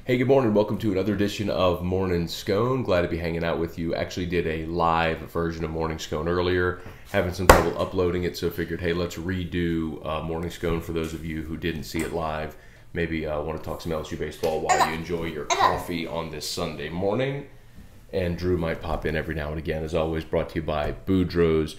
Hey, good morning. Welcome to another edition of Morning Scone. Glad to be hanging out with you. Actually did a live version of Morning Scone earlier. Having some trouble uploading it, so figured, hey, let's redo Morning Scone for those of you who didn't see it live. Maybe want to talk some LSU baseball while you enjoy your coffee on this Sunday morning. And Drew might pop in every now and again. As always, brought to you by Boudreaux's.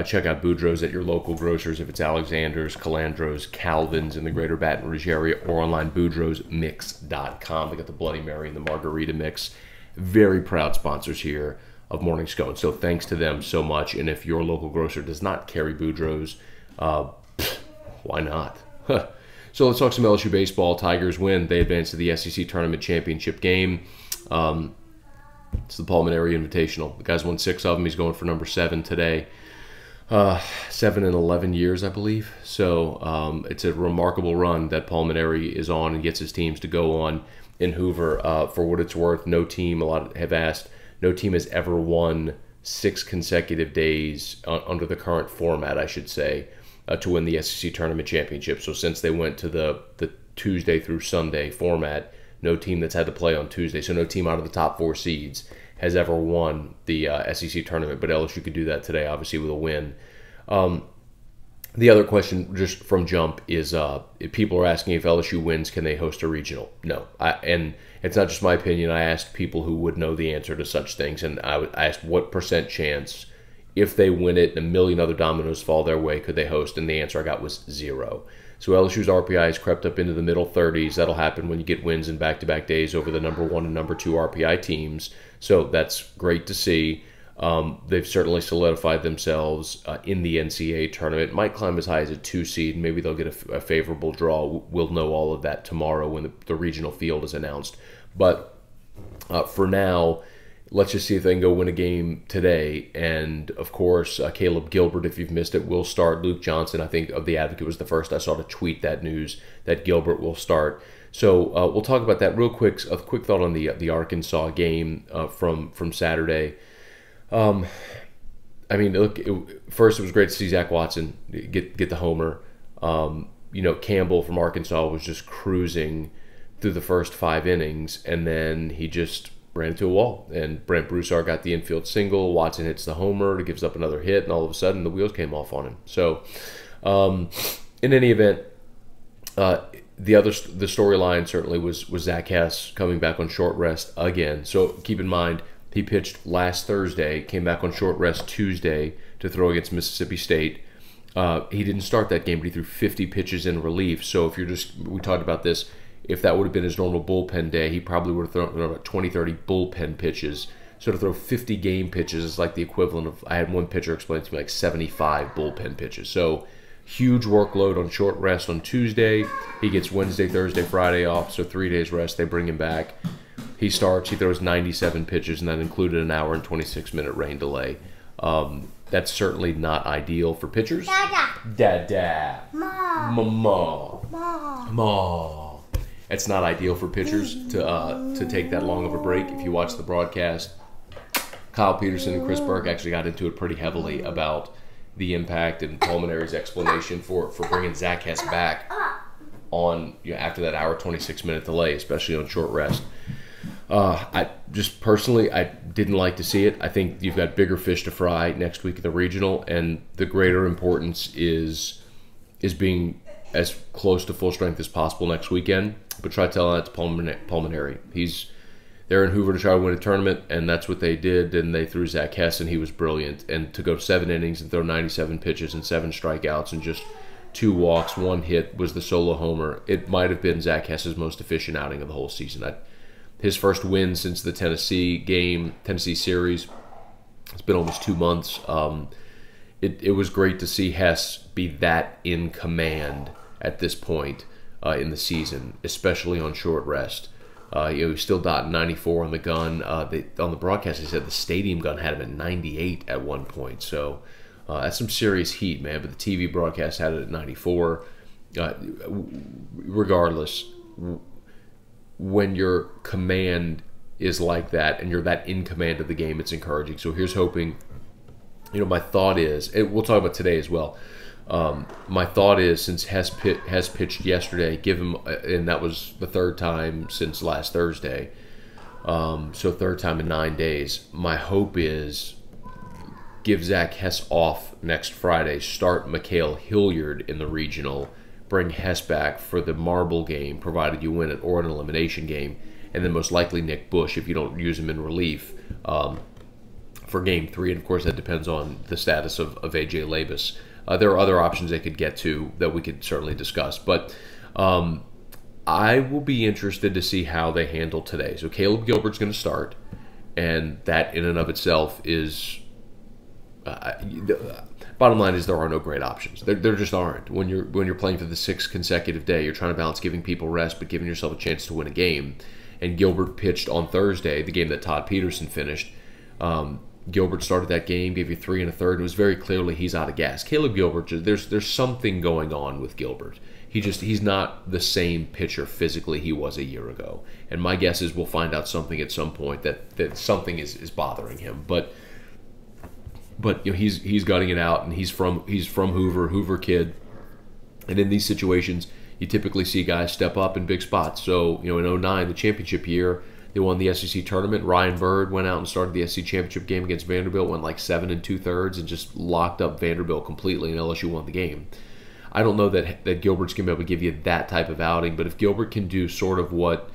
Check out Boudreaux's at your local grocers if it's Alexander's, Calandro's, Calvin's in the greater Baton Rouge area, or online boudreauxmix.com. They got the Bloody Mary and the Margarita Mix. Very proud sponsors here of Morning Scone. So thanks to them so much. And if your local grocer does not carry Boudreaux's, why not? So let's talk some LSU baseball. Tigers win. They advance to the SEC Tournament Championship game. It's the Pulmonary Invitational. The guy's won 6 of them. He's going for number 7 today. 7 in 11 years, I believe. So it's a remarkable run that Pulmonary is on and gets his teams to go on in Hoover. For what it's worth, no team, a lot have asked, no team has ever won 6 consecutive days under the current format, I should say, to win the SEC Tournament Championship. So since they went to the Tuesday through Sunday format, no team that's had to play on Tuesday, so no team out of the top 4 seeds has ever won the SEC tournament, but LSU could do that today, obviously, with a win. The other question, just from jump, is if people are asking if LSU wins, can they host a regional? No. And it's not just my opinion. I asked people who would know the answer to such things, and I asked what % chance, if they win it and a million other dominoes fall their way, could they host? And the answer I got was 0. So LSU's RPI has crept up into the middle 30s. That'll happen when you get wins in back-to-back days over the number 1 and number 2 RPI teams. So that's great to see. They've certainly solidified themselves in the NCAA tournament. Might climb as high as a 2 seed. Maybe they'll get a favorable draw. We'll know all of that tomorrow when the regional field is announced. But for now, let's just see if they can go win a game today. And, of course, Caleb Gilbert, if you've missed it, will start. Luke Johnson, I think, of The Advocate was the first I saw to tweet that news, that Gilbert will start. So we'll talk about that real quick. A quick thought on the Arkansas game from Saturday. I mean, look, first it was great to see Zach Watson get the homer. Campbell from Arkansas was just cruising through the first 5 innings, and then he just ran into a wall, and Brent Broussard got the infield single. Watson hits the homer, gives up another hit, and all of a sudden the wheels came off on him. So, in any event, the storyline certainly was Zach Hess coming back on short rest again. So keep in mind, he pitched last Thursday, came back on short rest Tuesday to throw against Mississippi State. He didn't start that game, but he threw 50 pitches in relief. So if we talked about this, if that would have been his normal bullpen day, he probably would have thrown about 20, 30 bullpen pitches. So to throw 50 game pitches is like the equivalent of, I had one pitcher explain to me, like 75 bullpen pitches. So huge workload on short rest on Tuesday. He gets Wednesday, Thursday, Friday off, so 3 days rest. They bring him back. He starts. He throws 97 pitches, and that included an hour and 26-minute rain delay. That's certainly not ideal for pitchers. Dada. Ma. It's not ideal for pitchers to take that long of a break. If you watch the broadcast, Kyle Peterson and Chris Burke actually got into it pretty heavily about the impact and Pulmonary's explanation for bringing Zach Hess back on after that hour 26-minute delay, especially on short rest. I just personally, I didn't like to see it. I think you've got bigger fish to fry next week at the regional, and the greater importance is being as close to full strength as possible next weekend. But try telling that to Pulmonary. They're in Hoover to try to win a tournament, and that's what they did. And they threw Zach Hess, and he was brilliant. And to go 7 innings and throw 97 pitches and 7 strikeouts and just 2 walks, 1 hit was the solo homer. It might have been Zach Hess's most efficient outing of the whole season. His first win since the Tennessee series. It's been almost 2 months. It was great to see Hess be that in command at this point in the season, especially on short rest. He still dotting 94 on the gun. On the broadcast, they said the stadium gun had him at 98 at one point. So that's some serious heat, man. But the TV broadcast had it at 94. Regardless, when your command is like that and you're that in command of the game, it's encouraging. So here's hoping. My thought is, and we'll talk about today as well. My thought is, since Hess pitched yesterday, give him, and that was the third time since last Thursday, so third time in 9 days. My hope is give Zach Hess off next Friday, start Mikhail Hilliard in the regional, bring Hess back for the marble game, provided you win it, or an elimination game, and then most likely Nick Bush if you don't use him in relief for Game 3. And of course that depends on the status of A.J. Labus. There are other options they could get to that we could certainly discuss, but I will be interested to see how they handle today. So Caleb Gilbert's going to start, and that in and of itself is bottom line is there are no great options. There just aren't. When you're playing for the 6th consecutive day, you're trying to balance giving people rest but giving yourself a chance to win a game. And Gilbert pitched on Thursday, the game that Todd Peterson finished. Gilbert started that game, gave you 3 1/3. It was very clearly he's out of gas. Caleb Gilbert, there's something going on with Gilbert. He's not the same pitcher physically he was a year ago. And my guess is we'll find out something at some point that something is bothering him. But he's gutting it out, and he's from Hoover kid. And in these situations, you typically see guys step up in big spots. So in 2009, the championship year, they won the SEC tournament. Ryan Bird went out and started the SEC championship game against Vanderbilt, went like 7 2/3 and just locked up Vanderbilt completely, and LSU won the game. I don't know that Gilbert's going to be able to give you that type of outing, but if Gilbert can do sort of what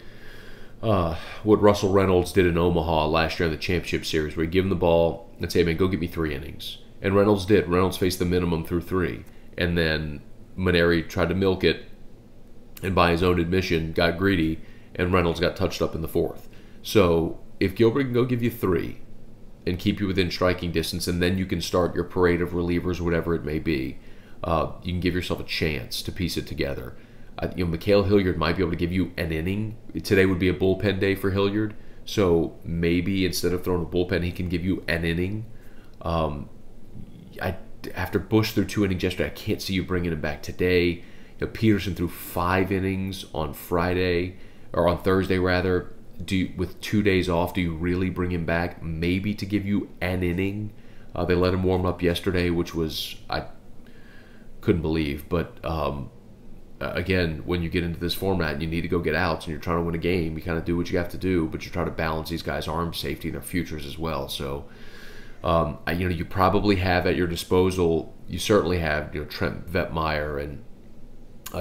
Russell Reynolds did in Omaha last year in the championship series, where you give him the ball and say, man, go get me 3 innings. And Reynolds did. Reynolds faced the minimum through 3. And then Maneri tried to milk it, and by his own admission, got greedy, and Reynolds got touched up in the 4th. So if Gilbert can go give you 3 and keep you within striking distance, and then you can start your parade of relievers, whatever it may be, you can give yourself a chance to piece it together. Mikhail Hilliard might be able to give you an inning. Today would be a bullpen day for Hilliard, so maybe instead of throwing a bullpen, he can give you an inning. After Bush threw 2 innings yesterday, I can't see you bringing him back today. Peterson threw 5 innings on Friday, or on Thursday rather. With 2 days off, do you really bring him back? Maybe to give you an inning. They let him warm up yesterday, which was I couldn't believe. But again, when you get into this format and you need to go get outs and you're trying to win a game, you kind of do what you have to do, but you try to balance these guys' arm safety and their futures as well. So you probably have at your disposal. You certainly have Trent Vetmeyer and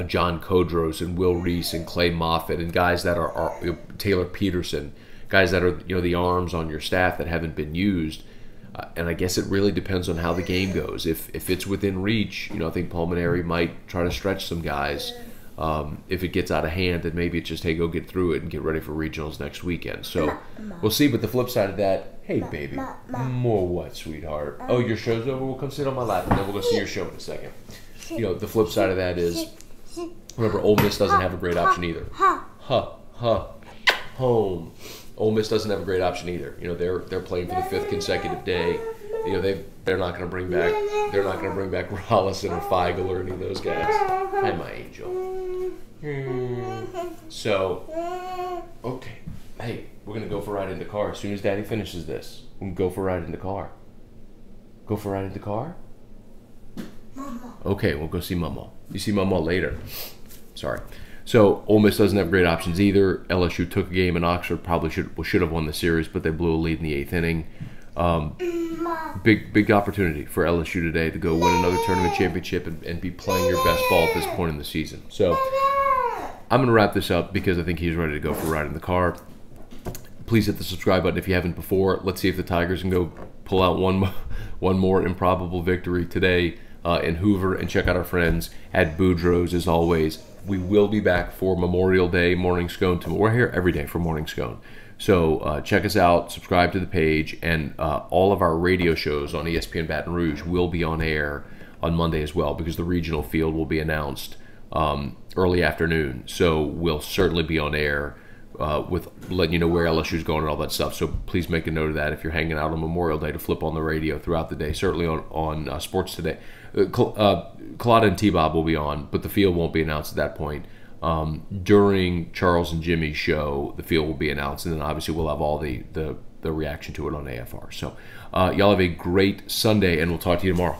John Kodros and Will Reese and Clay Moffitt and guys that are Taylor Peterson, guys that are the arms on your staff that haven't been used. And I guess it really depends on how the game goes. If it's within reach, I think Paul Maneri might try to stretch some guys. If it gets out of hand, then maybe it's just, hey, go get through it and get ready for regionals next weekend. So we'll see. But the flip side of that, hey, baby, more what, sweetheart? Oh, your show's over? We'll come sit on my lap, and then we'll go see your show in a second. The flip side of that is, remember, Ole Miss doesn't have a great option either. Home. Ole Miss doesn't have a great option either. They're playing for the 5th consecutive day. They're not going to bring back Rollison or Feigl or any of those guys. Hi, my angel. So, okay. Hey, we're going to go for a ride in the car as soon as Daddy finishes this. We can go for a ride in the car. Go for a ride in the car? Okay, we'll go see Mama. You see Mama later. Sorry. So Ole Miss doesn't have great options either. LSU took a game in Oxford, probably should have won the series, but they blew a lead in the 8th inning. Big opportunity for LSU today to go win another tournament championship and be playing your best ball at this point in the season. So I'm going to wrap this up because I think he's ready to go for a ride in the car. Please hit the subscribe button if you haven't before. Let's see if the Tigers can go pull out one more improbable victory today in Hoover, and check out our friends at Boudreaux's as always. We will be back for Memorial Day Morning Scone tomorrow. We're here every day for Morning Scone. So check us out, subscribe to the page, and all of our radio shows on ESPN Baton Rouge will be on air on Monday as well, because the regional field will be announced early afternoon. So we'll certainly be on air with letting you know where LSU is going and all that stuff. So please make a note of that if you're hanging out on Memorial Day, to flip on the radio throughout the day, certainly on Sports Today. Colada and T-Bob will be on, but the field won't be announced at that point. During Charles and Jimmy's show, the field will be announced, and then obviously we'll have all the reaction to it on AFR. So y'all have a great Sunday, and we'll talk to you tomorrow.